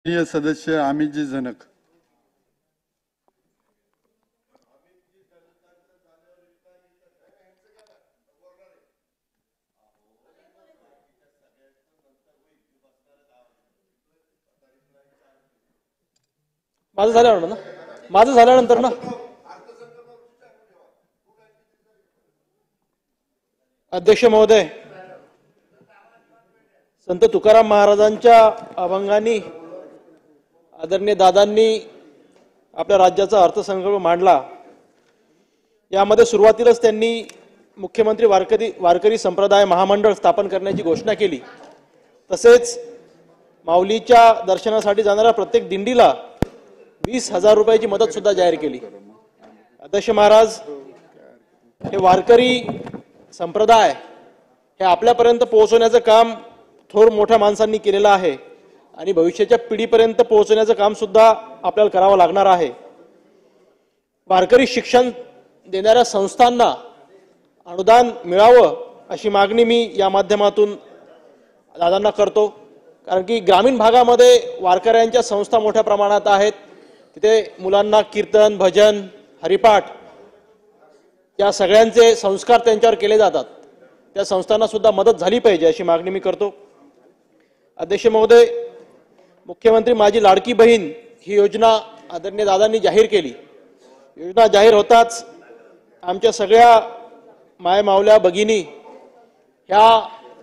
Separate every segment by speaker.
Speaker 1: माननीय सदस्य अमितजी जनक.
Speaker 2: माझं झाल्यावर ना, माझं झाल्यानंतर ना. अध्यक्ष महोदय, संत तुकाराम महाराजांच्या अभंगाने आदरणीय दादांनी आपल्या राज्याचा अर्थसंकल्प मांडला. यामध्ये सुरुवातीलाच त्यांनी मुख्यमंत्री वारकरी संप्रदाय महामंडळ स्थापन करण्याची घोषणा केली. तसेच माऊलीच्या दर्शनासाठी जाणाऱ्या प्रत्येक दिंडीला 20,000 रुपयाची मदत सुद्धा जाहीर केली. अध्यक्ष महाराज, हे वारकरी संप्रदाय हे आपल्यापर्यंत पोहोचवण्याचं काम थोर मोठ्या माणसांनी केलेलं आहे आणि भविष्याच्या पिढीपर्यंत पोहोचवण्याचं काम सुद्धा आपल्याला करावं लागणार आहे. वारकरी शिक्षण देणाऱ्या संस्थांना अनुदान मिळावं अशी मागणी मी या माध्यमातून दादांना करतो. कारण की ग्रामीण भागामध्ये वारकऱ्यांच्या संस्था मोठ्या प्रमाणात आहेत. तिथे मुलांना कीर्तन, भजन, हरिपाठ या सगळ्यांचे संस्कार त्यांच्यावर केले जातात. त्या संस्थांना सुद्धा मदत झाली पाहिजे अशी मागणी मी करतो. अध्यक्ष महोदय, मुख्यमंत्री माझी लाडकी बहीण ही योजना आदरणीय दादांनी जाहीर केली. योजना जाहीर होताच आमच्या सगळ्या माय मावल्या भगिनी ह्या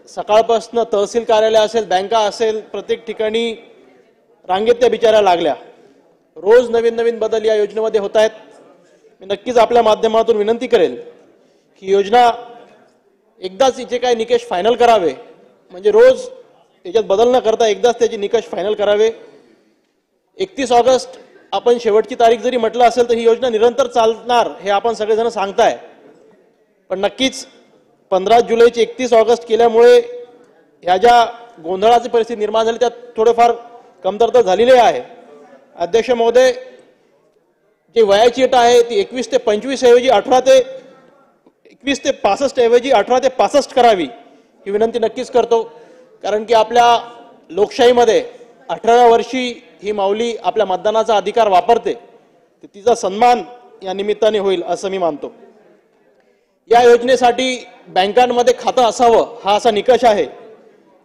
Speaker 2: सकाळपासून तहसील कार्यालय असेल, बँका असेल, प्रत्येक ठिकाणी रांगेत त्या बिचाऱ्या लागल्या. रोज नवीन नवीन बदल या योजनेमध्ये होत आहेत. मी नक्कीच आपल्या माध्यमातून विनंती करेल की योजना एकदाच हिचे काय निकष फायनल करावे, म्हणजे रोज त्याच्यात बदल न करता एकदाच त्याचे निकष फायनल करावे. 31 ऑगस्ट आपण शेवटची तारीख जरी म्हटलं असेल तर ही योजना निरंतर चालणार हे आपण सगळेजण सांगताय. पण नक्कीच 15 जुलैचे 31 ऑगस्ट केल्यामुळे ह्या ज्या गोंधळाची परिस्थिती निर्माण झाली त्यात थोडेफार कमतरता झालेली आहे. अध्यक्ष महोदय, जी वयाची अट आहे ती 21 ते 25 ऐवजी 21 ते 65 ऐवजी 18 ते 65 करावी ही विनंती नक्कीच करतो. कारण की आपल्या लोकशाहीमध्ये 18व्या वर्षी ही माऊली आपल्या मतदानाचा अधिकार वापरते, तिचा सन्मान या निमित्ताने होईल असं मी मानतो. या योजनेसाठी बँकांमध्ये खातं असावं हा असा निकष आहे.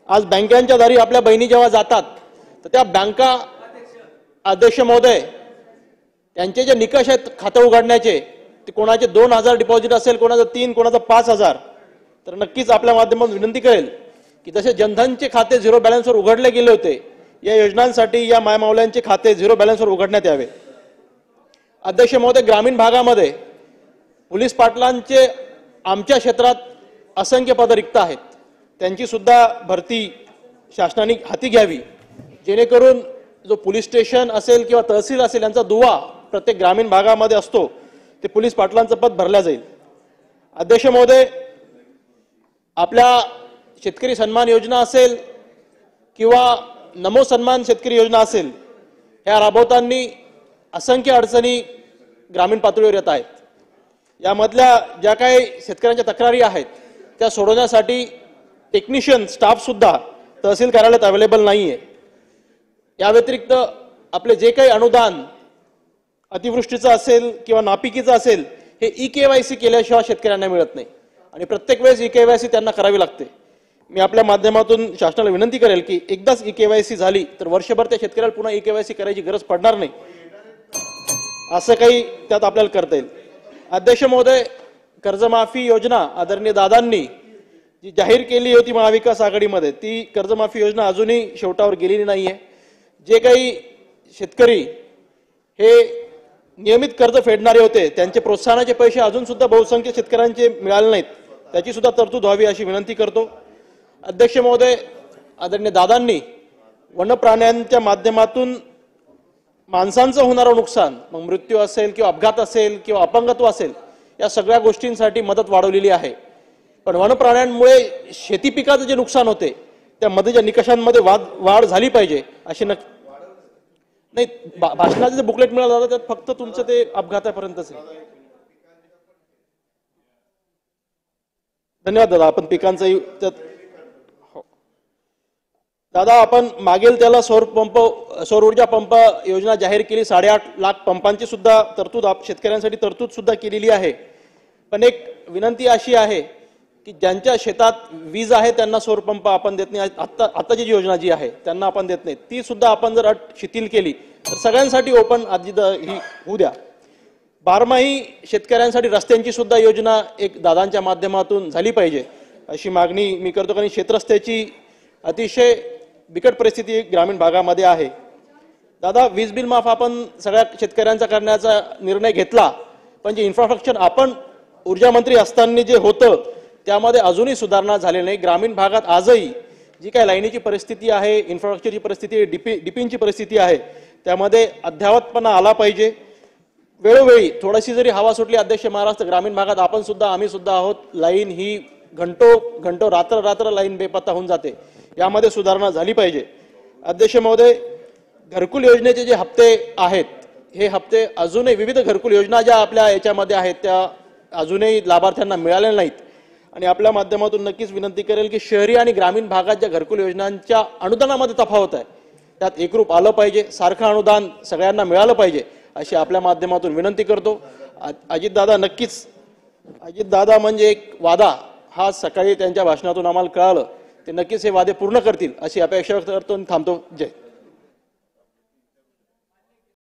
Speaker 2: आज बँकांच्या दारी आपल्या बहिणी जेव्हा जातात तर त्या बँका, अध्यक्ष महोदय, त्यांचे जे निकष आहेत खातं उघडण्याचे, ते कोणाचे 2,000 डिपॉझिट असेल, कोणाचं 3, कोणाचं 5,000, तर नक्कीच आपल्या माध्यमातून विनंती करेल की जसे जनधनचे खाते 0 बॅलन्सवर उघडले गेले होते, या योजनांसाठी या मायमावल्यांचे खाते 0 बॅलन्सवर उघडण्यात यावे. अध्यक्ष महोदय, ग्रामीण भागामध्ये पोलीस पाटलांचे आमच्या क्षेत्रात असंख्य पदं रिक्त आहेत. त्यांची सुद्धा भरती शासनाने हाती घ्यावी, जेणेकरून जो पोलीस स्टेशन असेल किंवा तहसील असेल यांचा दुवा प्रत्येक ग्रामीण भागामध्ये असतो ते पोलीस पाटलांचं पद भरल्या जाईल. अध्यक्ष महोदय, आपल्या शेतकरी सन्मान योजना असेल किंवा नमो सन्मान शेतकरी योजना असेल, ह्या राबवताना असंख्य अडचणी ग्रामीण पातळीवर येत आहेत. यामधल्या ज्या काही शेतकऱ्यांच्या तक्रारी आहेत त्या सोडवण्यासाठी टेक्निशियन स्टाफ सुद्धा तहसील कार्यालयात अवेलेबल नाहीये. या व्यतिरिक्त आपले जे काही अनुदान अतिवृष्टीचं असेल किंवा नापिकीचं असेल, हे EKYC केल्याशिवाय शेतकऱ्यांना मिळत नाही आणि प्रत्येक वेळेस EKYC त्यांना करावी लागते. मी आपल्या माध्यमातून शासनाला विनंती करेल की एकदाच EKYC झाली तर वर्षभर त्या शेतकऱ्याला पुन्हा EKYC करायची गरज पडणार नाही, असं काही त्यात आपल्याला करता येईल. अध्यक्ष महोदय, कर्जमाफी योजना आदरणीय दादांनी जी जाहीर केली होती महाविकास आघाडीमध्ये, ती कर्जमाफी योजना अजूनही शेवटावर गेलेली नाहीये. जे काही शेतकरी हे नियमित कर्ज फेडणारे होते त्यांचे प्रोत्साहनाचे पैसे अजून सुद्धा बहुसंख्य शेतकऱ्यांचे मिळाले नाहीत, त्याची सुद्धा तरतूद व्हावी अशी विनंती करतो. अध्यक्ष महोदय, आदरणीय दादांनी वन्यप्राण्यांच्या माध्यमातून माणसांचं होणारं नुकसान, मग मृत्यू असेल किंवा अपघात असेल किंवा अपंगत्व असेल, या सगळ्या गोष्टींसाठी मदत वाढवलेली आहे. पण वन्यप्राण्यांमुळे शेती पिकाचं जे नुकसान होते त्या मदतीच्या निकषांमध्ये वाढ झाली पाहिजे अशी नाही. भाषणाचे जे बुकलेट मिळालं जातं त्यात फक्त तुमचं ते अपघातापर्यंतच आहे. धन्यवाद दादा, आपण पिकांचंही त्यात दादा, आपण मागेल त्याला सौर ऊर्जा पंप योजना जाहीर केली. 8.5 लाख पंपांची सुद्धा तरतूद शेतकऱ्यांसाठी तरतूद सुद्धा केलेली आहे. पण एक विनंती अशी आहे की ज्यांच्या शेतात वीज आहे त्यांना सौर पंप आपण देत नाही. आत्ताची जी योजना जी आहे त्यांना आपण देत नाही. ती सुद्धा आपण जर अट शिथिल केली तर सगळ्यांसाठी ओपन ही होऊ द्या. बारमाही शेतकऱ्यांसाठी रस्त्यांची सुद्धा योजना एक दादांच्या माध्यमातून झाली पाहिजे अशी मागणी मी करतो. कारण शेतरस्त्याची अतिशय बिकट परिस्थिती ग्रामीण भागामध्ये आहे. दादा, वीज बिल माफ आपण सगळ्या शेतकऱ्यांचा करण्याचा निर्णय घेतला, पण जे इन्फ्रास्ट्रक्चर आपण ऊर्जा मंत्री असताना जे होतं त्यामध्ये अजूनही सुधारणा झाली नाही. ग्रामीण भागात आजही जी काही लाईनीची परिस्थिती आहे, इन्फ्रास्ट्रक्चरची परिस्थिती, डीपींची परिस्थिती आहे, त्यामध्ये अद्यावतपणा आला पाहिजे. वेळोवेळी थोडीशी जरी हवा सुटली अध्यक्ष महाराष्ट्र ग्रामीण भागात आपण सुद्धा आम्ही सुद्धा आहोत, लाईन ही घंटो रात्र लाईन बेपत्ता होऊन जाते. यामध्ये सुधारणा झाली पाहिजे. अध्यक्ष महोदय, घरकुल योजनेचे जे हप्ते आहेत हे हप्ते अजूनही विविध घरकुल योजना ज्या आपल्या याच्यामध्ये आहेत त्या अजूनही लाभार्थ्यांना मिळालेल्या नाहीत. आणि आपल्या माध्यमातून नक्कीच विनंती करेल की शहरी आणि ग्रामीण भागात ज्या घरकुल योजनांच्या अनुदानामध्ये तफावत आहे त्यात एकरूप आलं पाहिजे. सारखं अनुदान सगळ्यांना मिळालं पाहिजे अशी आपल्या माध्यमातून विनंती करतो. अजितदादा, नक्कीच अजितदादा म्हणजे एक वादा, हा सकाळी त्यांच्या भाषणातून आम्हाला कळालं, ते नक्कीच हे वादे पूर्ण करतील अशी अपेक्षा व्यक्त करतो आणि थांबतो. जय